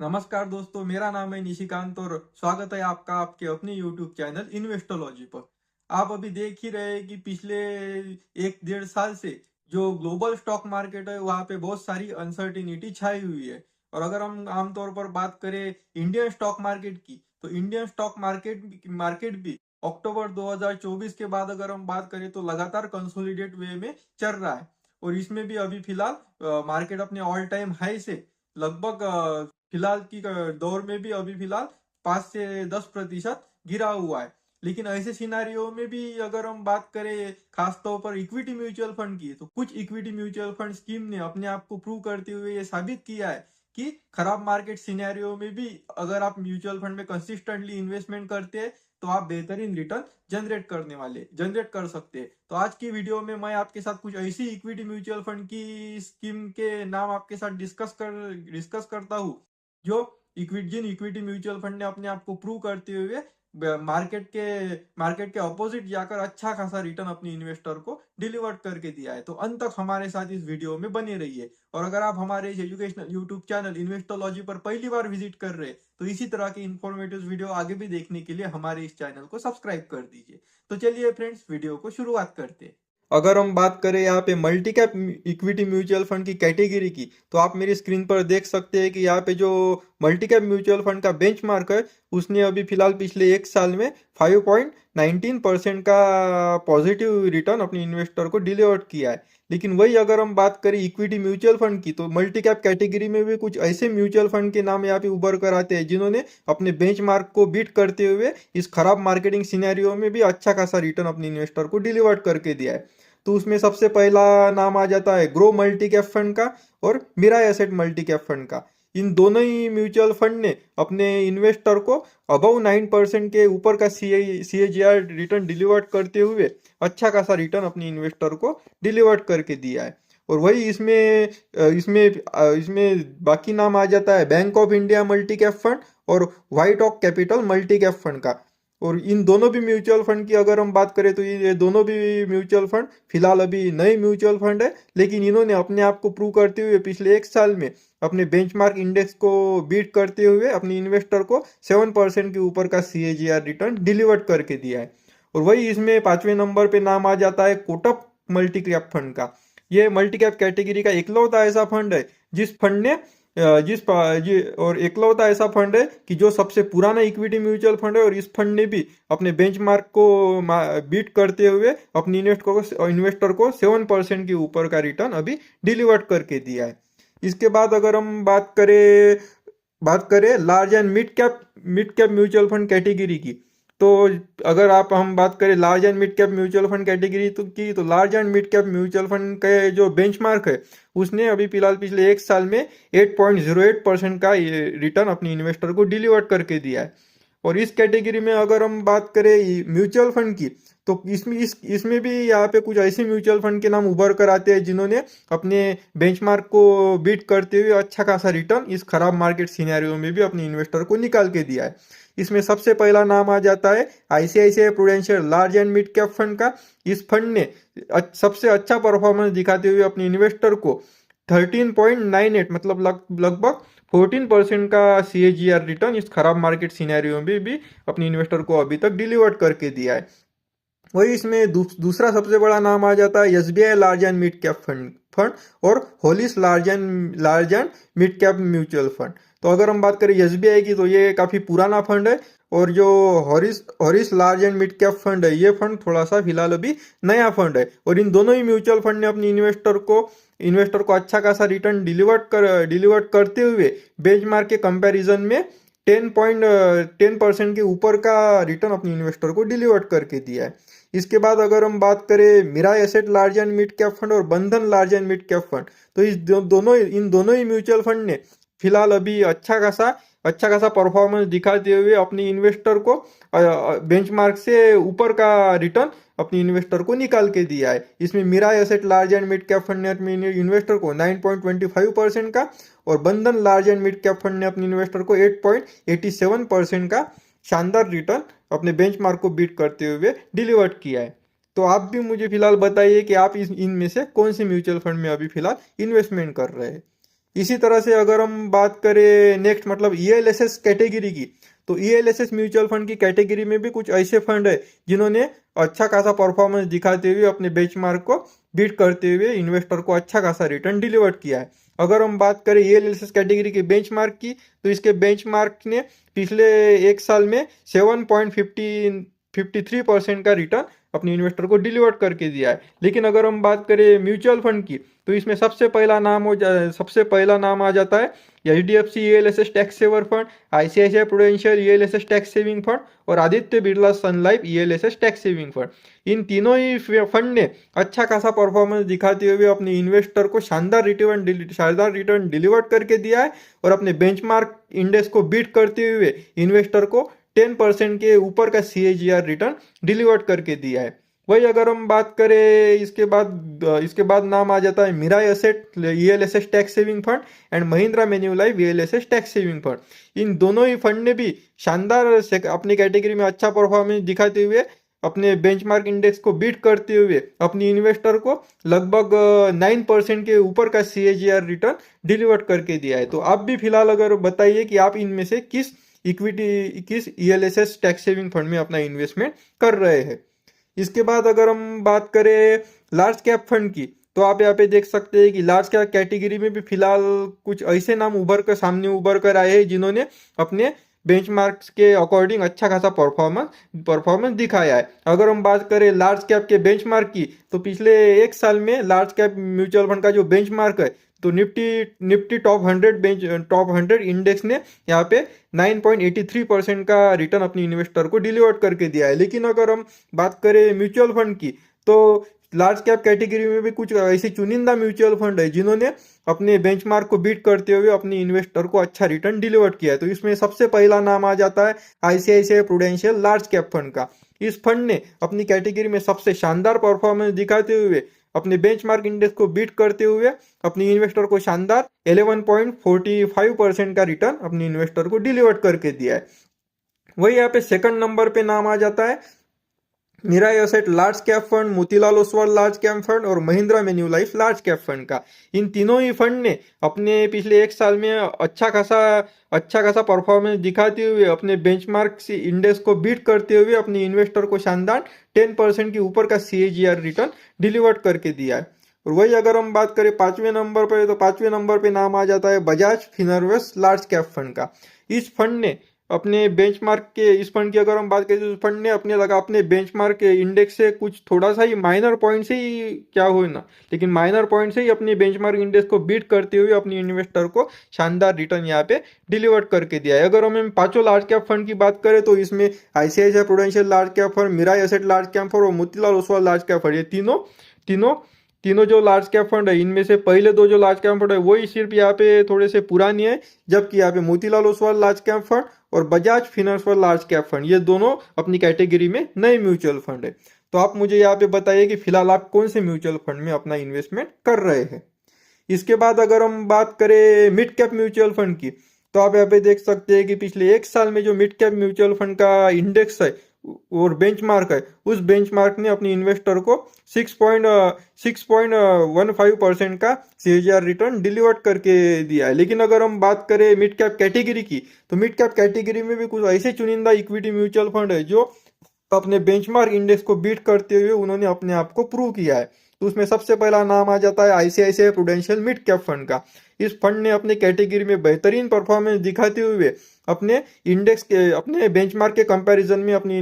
नमस्कार दोस्तों, मेरा नाम है निशिकांत और स्वागत है आपका आपके अपने YouTube चैनल इन्वेस्टोलॉजी पर। आप अभी देख ही रहे हैं कि पिछले 1 डेढ़ साल से जो ग्लोबल स्टॉक मार्केट है वहाँ पे बहुत सारी अनसर्टिनिटी छाई हुई है। और अगर हम आमतौर पर बात करें इंडियन स्टॉक मार्केट की, तो इंडियन स्टॉक मार्केट भी अक्टूबर 2024 के बाद अगर हम बात करें तो लगातार कंसोलिडेट वे में चल रहा है। और इसमें भी अभी फिलहाल मार्केट अपने ऑल टाइम हाई से लगभग फिलहाल की दौर में भी अभी फिलहाल 5 से 10% गिरा हुआ है। लेकिन ऐसे सिनारियो में भी अगर हम बात करें खासतौर पर इक्विटी म्यूचुअल फंड की, तो कुछ इक्विटी म्यूचुअल फंड स्कीम ने अपने आप को प्रूव करते हुए ये साबित किया है कि खराब मार्केट सिनेरियो में भी अगर आप म्यूचुअल फंड में कंसिस्टेंटली इन्वेस्टमेंट करते हैं तो आप बेहतरीन रिटर्न जनरेट कर सकते हैं। तो आज की वीडियो में मैं आपके साथ कुछ ऐसी इक्विटी म्यूचुअल फंड की स्कीम के नाम आपके साथ डिस्कस करता हूँ जो जिन इक्विटी म्यूचुअल फंड ने अपने आप को प्रूव करते हुए मार्केट के अपोजिट जाकर अच्छा खासा रिटर्न अपनी इन्वेस्टर को डिलीवर करके दिया है। तो अंत तक हमारे साथ इस वीडियो में बने रहिए। और अगर आप हमारे इस एजुकेशनल यूट्यूब चैनल इन्वेस्टोलॉजी पर पहली बार विजिट कर रहे हैं तो इसी तरह के इंफॉर्मेटिव वीडियो आगे भी देखने के लिए हमारे इस चैनल को सब्सक्राइब कर दीजिए। तो चलिए फ्रेंड्स, वीडियो को शुरुआत करते हैं। अगर हम बात करें यहाँ पे multi cap equity mutual fund की कैटेगरी की, तो आप मेरी स्क्रीन पर देख सकते हैं कि यहाँ पे जो मल्टी कैप म्यूचुअल फंड का बेंचमार्क है उसने अभी फिलहाल पिछले 1 साल में 5.19% का पॉजिटिव रिटर्न अपने इन्वेस्टर को डिलीवर किया है। लेकिन वही अगर हम बात करें इक्विटी म्यूचुअल फंड की, तो मल्टी कैप कैटेगरी में भी कुछ ऐसे म्यूचुअल फंड के नाम यहाँ पे उभर कर आते हैं जिन्होंने अपने बेंचमार्क को बीट करते हुए इस खराब मार्केटिंग सिनेरियो में भी अच्छा खासा रिटर्न अपने इन्वेस्टर को डिलीवर करके दिया है। तो उसमें सबसे पहला नाम आ जाता है ग्रो मल्टी कैप फंड का और Mirae asset multi cap fund का। इन दोनों ही म्यूचुअल फंड ने अपने इन्वेस्टर को अबव 9% के ऊपर का CAGR रिटर्न डिलीवर करते हुए अच्छा खासा रिटर्न अपने इन्वेस्टर को डिलीवर करके दिया है। और वही इसमें बाकी नाम आ जाता है bank of India multi cap fund और white Oak capital multi cap fund का। और इन दोनों भी म्यूचुअल फंड की अगर हम बात करें तो ये दोनों भी म्यूचुअल फंड फिलहाल अभी नए म्यूचुअल फंड है, लेकिन इन्होंने अपने आप को प्रूव करते हुए पिछले 1 साल में अपने बेंचमार्क इंडेक्स को बीट करते हुए अपने इन्वेस्टर को 7% के ऊपर का CAGR रिटर्न डिलीवर करके दिया है। और वही इसमें 5वें नंबर पे नाम आ जाता है कोटक मल्टी कैप फंड का। ये मल्टी कैप कैटेगरी का इकलौता ऐसा फंड है जिस फंड ने और एकलौता ऐसा फंड है कि जो सबसे पुराना इक्विटी म्यूचुअल फंड है और इस फंड ने भी अपने बेंचमार्क को बीट करते हुए अपने इन्वेस्टर को 7% के ऊपर का रिटर्न अभी डिलीवर करके दिया है। इसके बाद अगर हम बात करें large and mid cap mutual fund category की, तो अगर हम बात करें large and mid cap mutual fund category तो large and mid cap mutual fund के जो बेंचमार्क है उसने अभी फिलहाल पिछले 1 साल में 8.08% का रिटर्न अपने इन्वेस्टर को डिलीवर करके दिया है। और इस कैटेगरी में अगर हम बात करें म्यूचुअल फंड की, तो इसमें भी यहाँ पे कुछ ऐसे म्यूचुअल फंड के नाम उभर कर आते हैं जिन्होंने अपने बेंचमार्क को बीट करते हुए अच्छा खासा रिटर्न इस खराब मार्केट सिनेरियो में भी अपने इन्वेस्टर को निकाल के दिया है। इसमें सबसे पहला नाम आ जाता है ICICI prudential large and mid cap fund का। इस फंड ने सबसे अच्छा परफॉर्मेंस दिखाते हुए अपने इन्वेस्टर को 13.98 मतलब लगभग 14% का CAGR रिटर्न इस खराब मार्केट सिनेरियो में भी अपने इन्वेस्टर को अभी तक डिलीवर करके दिया है। वही इसमें दूसरा सबसे बड़ा नाम आ जाता है SBI large and mid cap fund और होलिस large and mid cap mutual fund. तो अगर हम बात करें SBI की, तो ये काफ़ी पुराना फंड है और जो हॉरिस large and mid cap fund है ये फंड थोड़ा सा फिलहाल अभी नया फंड है। और इन दोनों ही म्यूचुअल फंड ने अपने इन्वेस्टर को अच्छा खासा रिटर्न डिलीवर करते हुए बेंचमार्क के कंपैरिजन में 10% के ऊपर का रिटर्न अपने इन्वेस्टर को डिलीवर करके दिया है। इसके बाद अगर हम बात करें Mirae asset large and mid cap fund और Bandhan large and mid cap fund, तो इन दोनों ही म्यूचुअल फंड ने फिलहाल अभी अच्छा खासा परफॉर्मेंस दिखाते हुए अपने इन्वेस्टर को बेंचमार्क से ऊपर का रिटर्न अपने इन्वेस्टर को निकाल के दिया है। इसमें Mirae asset large and mid cap fund ने अपने इन्वेस्टर को 9.25% का और Bandhan large and mid cap fund ने अपने इन्वेस्टर को 8.87% का शानदार रिटर्न अपने बेंचमार्क को बीट करते हुए डिलीवर किया है। तो आप भी मुझे फिलहाल बताइए कि आप इनमें से कौन से म्यूचुअल फंड में अभी फिलहाल इन्वेस्टमेंट कर रहे हैं। इसी तरह से अगर हम बात करें नेक्स्ट मतलब ईएलएसएस कैटेगरी की, तो ईएलएसएस म्यूचुअल फंड की कैटेगरी में भी कुछ ऐसे फंड है जिन्होंने अच्छा खासा परफॉर्मेंस दिखाते हुए अपने बेंचमार्क को बीट करते हुए इन्वेस्टर को अच्छा खासा रिटर्न डिलीवर किया है। अगर हम बात करें ईएलएसएस कैटेगरी के बेंचमार्क की, तो इसके बेंचमार्क ने पिछले एक साल में 7.53% का रिटर्न अपने इन्वेस्टर को डिलीवर करके दिया है। लेकिन अगर हम बात करें म्यूचुअल फंड की, तो इसमें सबसे पहला नाम आ जाता है HDFC ELSS tax saver fund, ICICI Prudential ELSS tax saving fund और Aditya Birla Sun Life ELSS tax saving fund. इन तीनों ही फंड ने अच्छा खासा परफॉर्मेंस दिखाते हुए अपने इन्वेस्टर को शानदार रिटर्न डिलीवर करके दिया है और अपने बेंचमार्क इंडेक्स को बीट करते हुए इन्वेस्टर को 10% के ऊपर का सीएजीआर रिटर्न डिलीवर करके दिया है। वही अगर हम बात करें इसके बाद नाम आ जाता है Mirae Asset ELSS tax saving fund and Mahindra Manulife ELSS tax saving fund. इन दोनों ही फंड ने भी शानदार अपनी कैटेगरी में अच्छा परफॉर्मेंस दिखाते हुए अपने बेंचमार्क इंडेक्स को बीट करते हुए अपनी इन्वेस्टर को लगभग 9% के ऊपर का सीएजीआर रिटर्न डिलीवर करके दिया है। तो आप भी फिलहाल अगर बताइए कि आप इनमें से किस ईएलएसएस टैक्स सेविंग फंड में अपना इन्वेस्टमेंट कर रहे हैं। इसके बाद अगर हम बात करें लार्ज कैप फंड की, तो आप यहाँ पे देख सकते हैं कि लार्ज कैप कैटेगरी में भी फिलहाल कुछ ऐसे नाम उभर कर आए हैं जिन्होंने अपने बेंचमार्क्स के अकॉर्डिंग अच्छा खासा परफॉर्मेंस दिखाया है। अगर हम बात करें लार्ज कैप के बेंचमार्क की, तो पिछले एक साल में लार्ज कैप म्यूचुअल फंड का जो बेंचमार्क है, तो निफ्टी टॉप 100 इंडेक्स ने यहाँ पे 9.83% का रिटर्न अपनी इन्वेस्टर को डिलीवर करके दिया है। लेकिन अगर हम बात करें म्यूचुअल फंड की, तो लार्ज कैप कैटेगरी में भी कुछ ऐसे चुनिंदा म्यूचुअल फंड है जिन्होंने अपने बेंचमार्क को बीट करते हुए अपनी इन्वेस्टर को अच्छा रिटर्न डिलीवर किया है। तो इसमें सबसे पहला नाम आ जाता है ICICI Prudential large cap fund का। इस फंड ने अपनी कैटेगरी में सबसे शानदार परफॉर्मेंस दिखाते हुए अपने बेंचमार्क इंडेक्स को बीट करते हुए अपनी इन्वेस्टर को शानदार 11.45% का रिटर्न अपनी इन्वेस्टर को डिलीवर करके दिया है। वही यहाँ पे सेकंड नंबर पे नाम आ जाता है Mirae asset large cap fund, Motilal Oswal large cap fund और Mahindra Manulife large cap fund का। इन तीनों ही फंड ने अपने पिछले एक साल में अच्छा खासा परफॉर्मेंस दिखाते हुए अपने बेंचमार्क से इंडेक्स को बीट करते हुए अपनी इन्वेस्टर को शानदार 10% के ऊपर का सीएजीआर रिटर्न डिलीवर करके दिया है। और वही अगर हम बात करें पांचवें नंबर पर, तो पांचवें नंबर पे नाम आ जाता है बजाज फिनर्वेस लार्ज कैप फंड का। इस फंड ने अपने बेंचमार्क के इस फंड की अगर हम बात करें तो इस फंड ने अपने बेंचमार्क के इंडेक्स से कुछ थोड़ा सा ही माइनर पॉइंट से ही क्या हो ना, लेकिन माइनर पॉइंट से ही अपने बेंचमार्क इंडेक्स को बीट करते हुए अपनी इन्वेस्टर को शानदार रिटर्न यहाँ पे डिलीवर करके दिया है। अगर हम पांचों लार्ज कैप फंड की बात करें तो इसमें ICICI Prudential large cap fund, Mirae asset large cap fund और Motilal Oswal large cap fund, ये तीनों जो लार्ज कैप फंड है, इनमें से पहले दो जो लार्ज कैप फंड है वही सिर्फ यहाँ पे थोड़े से पुरानी है, जबकि यहाँ पे Motilal Oswal large cap fund और बजाज फिनर्वेस लार्ज कैप फंड ये दोनों अपनी कैटेगरी में नए म्यूचुअल फंड है। तो आप मुझे यहाँ पे बताइए कि फिलहाल आप कौन से म्यूचुअल फंड में अपना इन्वेस्टमेंट कर रहे हैं। इसके बाद अगर हम बात करें मिड कैप म्यूचुअल फंड की, तो आप यहाँ पे देख सकते हैं कि पिछले एक साल में जो मिड कैप म्यूचुअल फंड का इंडेक्स है और बेंचमार्क है, उस बेंचमार्क ने अपनी इन्वेस्टर को 6.15% का सीएजीआर रिटर्न डिलीवर करके दिया है। लेकिन अगर हम बात करें मिड कैप कैटेगरी की, तो मिड कैप कैटेगरी में भी कुछ ऐसे चुनिंदा इक्विटी म्यूचुअल फंड है जो अपने बेंचमार्क इंडेक्स को बीट करते हुए उन्होंने अपने आप को प्रूव किया है। तो उसमें सबसे पहला नाम आ जाता है ICICI prudential mid cap fund का। इस फंड ने अपने कैटेगरी में बेहतरीन परफॉर्मेंस दिखाते हुए अपने बेंचमार्क के कंपैरिजन में अपने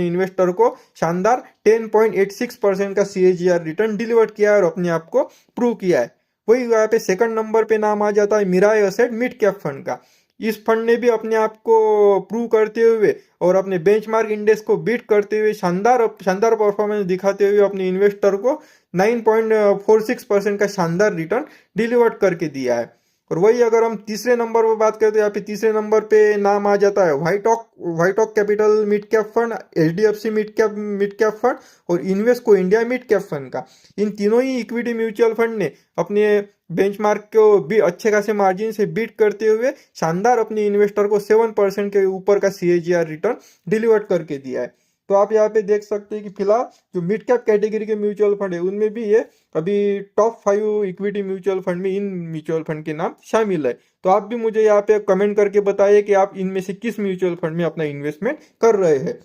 इन्वेस्टर को शानदार 10.86% का सीएजीआर रिटर्न डिलीवर किया है और अपने आप को प्रूव किया है। वही यहाँ पे सेकंड नंबर पे नाम आ जाता है Mirae asset mid cap fund का। इस फंड ने भी अपने आप को प्रूव करते हुए और अपने बेंचमार्क इंडेक्स को बीट करते हुए शानदार परफॉर्मेंस दिखाते हुए अपने इन्वेस्टर को 9.46% का शानदार रिटर्न डिलीवर करके दिया है। और वही अगर हम तीसरे नंबर पर बात करें तो यहाँ पे तीसरे नंबर पे नाम आ जाता है White Oak Capital mid cap fund, HDFC mid cap fund और Invesco India mid cap fund का। इन तीनों ही इक्विटी म्यूचुअल फंड ने अपने बेंचमार्क को भी अच्छे खासे मार्जिन से बीट करते हुए शानदार अपनी इन्वेस्टर को 7% के ऊपर का सीएजीआर रिटर्न डिलीवर करके दिया है। तो आप यहाँ पे देख सकते हैं कि फिलहाल जो मिड कैप कैटेगरी के म्यूचुअल फंड है उनमें भी ये अभी टॉप 5 इक्विटी म्यूचुअल फंड में इन म्यूचुअल फंड के नाम शामिल है। तो आप भी मुझे यहाँ पे कमेंट करके बताइए कि आप इनमें से किस म्यूचुअल फंड में अपना इन्वेस्टमेंट कर रहे हैं।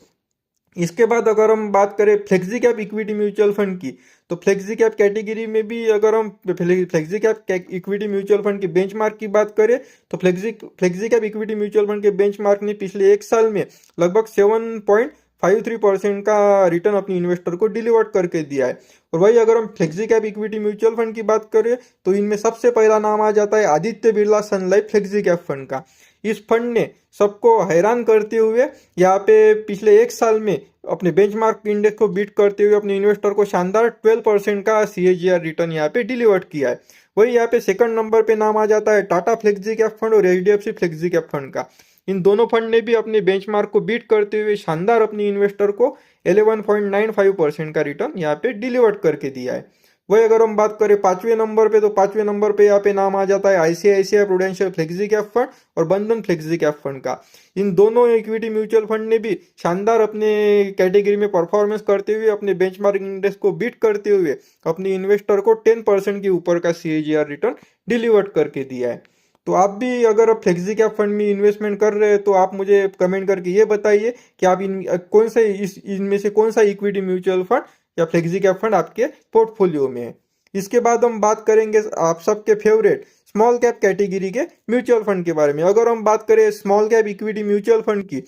इसके बाद अगर हम बात करें flexi cap equity mutual fund की, तो फ्लेक्सी कैप कैटेगरी में भी अगर हम flexi cap equity mutual fund के बेंचमार्क की बात करें, तो flexi cap equity mutual fund के बेंचमार्क ने पिछले एक साल में लगभग 7.53% का रिटर्न अपनी इन्वेस्टर को डिलीवर करके दिया है। और वही अगर हम flexi cap equity mutual fund की बात करें तो इनमें सबसे पहला नाम आ जाता है Aditya Birla Sun life flexi cap fund का। इस फंड ने सबको हैरान करते हुए यहाँ पे पिछले एक साल में अपने बेंचमार्क इंडेक्स को बीट करते हुए अपने इन्वेस्टर को शानदार 12% का CAGR रिटर्न यहाँ पे डिलीवर किया है। वही यहाँ पे सेकंड नंबर पे नाम आ जाता है टाटा फ्लेक्सी कैप फंड और HDFC फ्लेक्सी कैप फंड का। इन दोनों फंड ने भी अपने बेंचमार्क को बीट करते हुए शानदार अपनी इन्वेस्टर को 11.95% का रिटर्न यहाँ पे डिलीवर करके दिया है। वही अगर हम बात करें पांचवें नंबर पे, तो पांचवें नंबर पे यहाँ पे नाम आ जाता है ICICI prudential flexi cap fund और बंधन फ्लेक्सी कैप फंड का। इन दोनों इक्विटी म्यूचुअल फंड ने भी शानदार अपने कैटेगरी में परफॉर्मेंस करते हुए अपने बेंचमार्क इंडेक्स को बीट करते हुए अपने इन्वेस्टर को 10% के ऊपर का CAGR रिटर्न डिलीवर करके दिया है। तो आप भी अगर फ्लेक्सी कैप फंड में इन्वेस्टमेंट कर रहे हैं तो आप मुझे कमेंट करके ये बताइए कि आप इनमें से कौन सा इक्विटी म्यूचुअल फंड या फ्लेक्सी कैप फंड आपके पोर्टफोलियो में है। इसके बाद हम बात करेंगे आप सबके फेवरेट स्मॉल कैप कैटेगरी के म्यूचुअल फंड के बारे में। अगर हम बात करें small cap equity mutual fund की,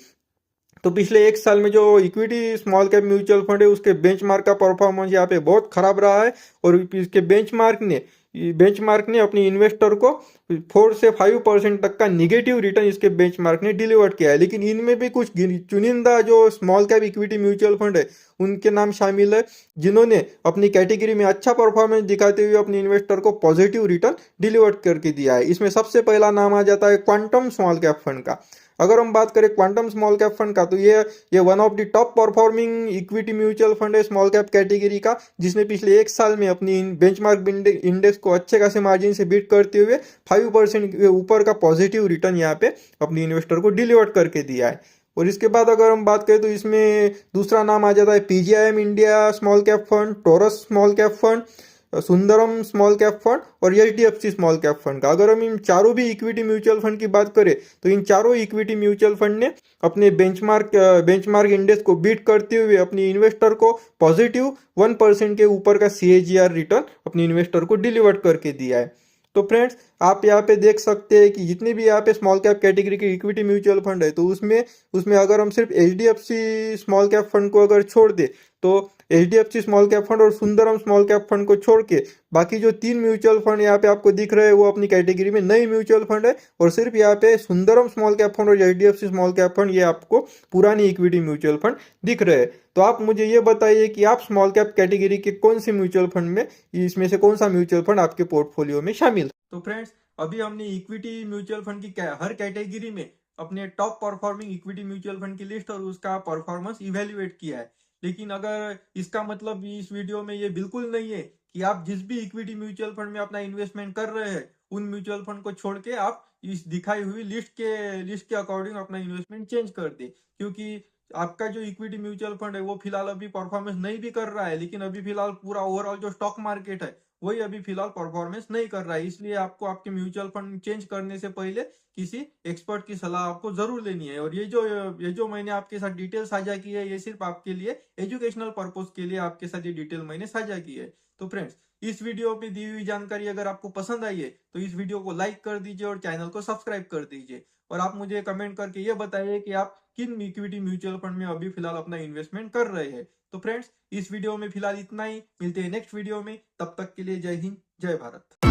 तो पिछले एक साल में जो equity small cap mutual fund है उसके बेंचमार्क का परफॉर्मेंस यहाँ पे बहुत खराब रहा है और इसके बेंचमार्क ने अपनी इन्वेस्टर को 4 से 5% तक का निगेटिव रिटर्न इसके बेंचमार्क ने डिलीवर किया है। लेकिन इनमें भी कुछ चुनिंदा जो small cap equity mutual fund है उनके नाम शामिल है जिन्होंने अपनी कैटेगरी में अच्छा परफॉर्मेंस दिखाते हुए अपने इन्वेस्टर को पॉजिटिव रिटर्न डिलीवर करके दिया है। इसमें सबसे पहला नाम आ जाता है क्वांटम स्मॉल कैप फंड का। अगर हम बात करें क्वांटम स्मॉल कैप फंड का, तो ये one of the top performing equity mutual fund है स्मॉल कैप कैटेगरी का, जिसने पिछले एक साल में अपनी बेंचमार्क इंडेक्स को अच्छे खासे मार्जिन से बीट करते हुए 5% के ऊपर का पॉजिटिव रिटर्न यहाँ पे अपनी इन्वेस्टर को डिलीवर करके दिया है। और इसके बाद अगर हम बात करें तो इसमें दूसरा नाम आ जाता है PGIM India small cap fund, Taurus small cap fund, Sundaram small cap fund और HDFC स्मॉल कैप फंड का। अगर हम इन चारों भी इक्विटी म्यूचुअल फंड की बात करें तो इन चारों इक्विटी म्यूचुअल फंड ने अपने बेंचमार्क इंडेक्स को बीट करते हुए अपनी इन्वेस्टर को पॉजिटिव 1% के ऊपर का CAGR रिटर्न अपनी इन्वेस्टर को डिलीवर करके दिया है। तो फ्रेंड्स, आप यहाँ पे देख सकते हैं कि जितने भी यहाँ पे स्मॉल कैप कैटेगरी के इक्विटी म्यूचुअल फंड है तो उसमें अगर हम सिर्फ HDFC स्मॉल कैप फंड को अगर छोड़ दे तो HDFC स्मॉल कैप फंड और सुंदरम स्मॉल कैप फंड को छोड़ के बाकी जो 3 म्यूचुअल फंड यहाँ पे आपको दिख रहे हैं वो अपनी कैटेगरी में नई म्यूचुअल फंड है। और सिर्फ यहाँ पे सुंदरम स्मॉल कैप फंड और HDFC स्मॉल कैप फंड ये आपको पुरानी इक्विटी म्यूचुअल फंड दिख रहे हैं। तो आप मुझे ये बताइए कि आप स्मॉल कैप कैटेगरी के कौन से म्यूचुअल फंड में, इसमें से कौन सा म्यूचुअल फंड आपके पोर्टफोलियो में शामिल। तो फ्रेंड्स, अभी हमने इक्विटी म्यूचुअल फंड की हर कैटेगरी में अपने top performing equity mutual fund की लिस्ट और उसका परफॉर्मेंस इवेल्युएट किया है। लेकिन अगर इसका मतलब इस वीडियो में ये बिल्कुल नहीं है कि आप जिस भी इक्विटी म्यूचुअल फंड में अपना इन्वेस्टमेंट कर रहे हैं उन म्यूचुअल फंड को छोड़ के आप इस दिखाई हुई लिस्ट के अकॉर्डिंग अपना इन्वेस्टमेंट चेंज कर दे, क्योंकि आपका जो इक्विटी म्यूचुअल फंड है वो फिलहाल अभी परफॉर्मेंस नहीं भी कर रहा है। लेकिन अभी फिलहाल पूरा ओवरऑल जो स्टॉक मार्केट है वही अभी फिलहाल परफॉर्मेंस नहीं कर रहा है। इसलिए आपको आपके म्यूचुअल फंड चेंज करने से पहले किसी एक्सपर्ट की सलाह आपको जरूर लेनी है। और ये जो मैंने आपके साथ डिटेल साझा की है ये सिर्फ आपके लिए एजुकेशनल पर्पज के लिए आपके साथ ये डिटेल मैंने साझा की है। तो फ्रेंड्स, इस वीडियो पे दी हुई जानकारी अगर आपको पसंद आई है तो इस वीडियो को लाइक कर दीजिए और चैनल को सब्सक्राइब कर दीजिए। और आप मुझे कमेंट करके ये बताइए कि आप किन इक्विटी म्यूचुअल फंड में अभी फिलहाल अपना इन्वेस्टमेंट कर रहे हैं। तो फ्रेंड्स, इस वीडियो में फिलहाल इतना ही, मिलते हैं नेक्स्ट वीडियो में। तब तक के लिए जय हिंद, जय भारत।